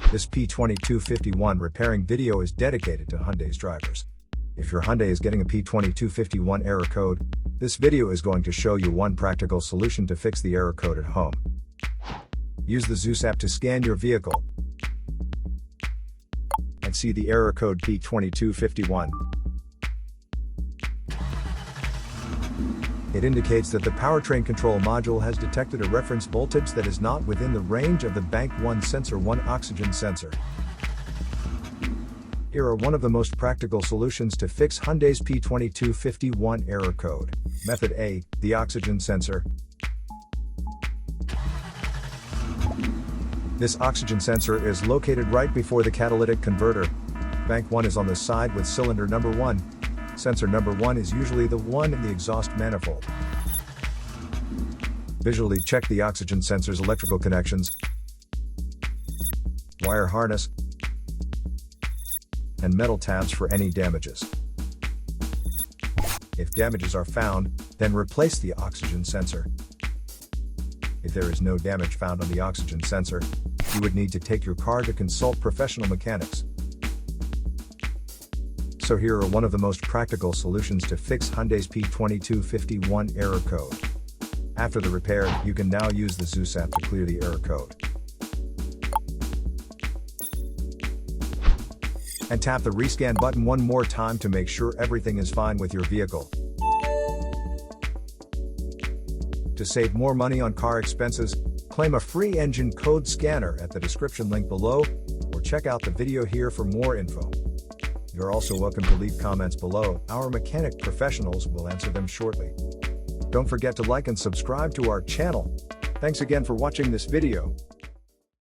This P2251 repairing video is dedicated to Hyundai's drivers. If your Hyundai is getting a P2251 error code, this video is going to show you one practical solution to fix the error code at home. Use the Zeus app to scan your vehicle and see the error code P2251. It indicates that the powertrain control module has detected a reference voltage that is not within the range of the Bank 1 sensor 1 oxygen sensor. Here are one of the most practical solutions to fix Hyundai's P2251 error code. Method A, the oxygen sensor. This oxygen sensor is located right before the catalytic converter. Bank 1 is on the side with cylinder number 1. Sensor number 1 is usually the one in the exhaust manifold. Visually check the oxygen sensor's electrical connections, wire harness, and metal tabs for any damages. If damages are found, then replace the oxygen sensor. If there is no damage found on the oxygen sensor, you would need to take your car to consult professional mechanics. So here are one of the most practical solutions to fix Hyundai's P2251 error code. After the repair, you can now use the Zeus app to clear the error code. And tap the rescan button one more time to make sure everything is fine with your vehicle. To save more money on car expenses, claim a free engine code scanner at the description link below, or check out the video here for more info. You're also welcome to leave comments below. Our mechanic professionals will answer them shortly. Don't forget to like and subscribe to our channel. Thanks again for watching this video.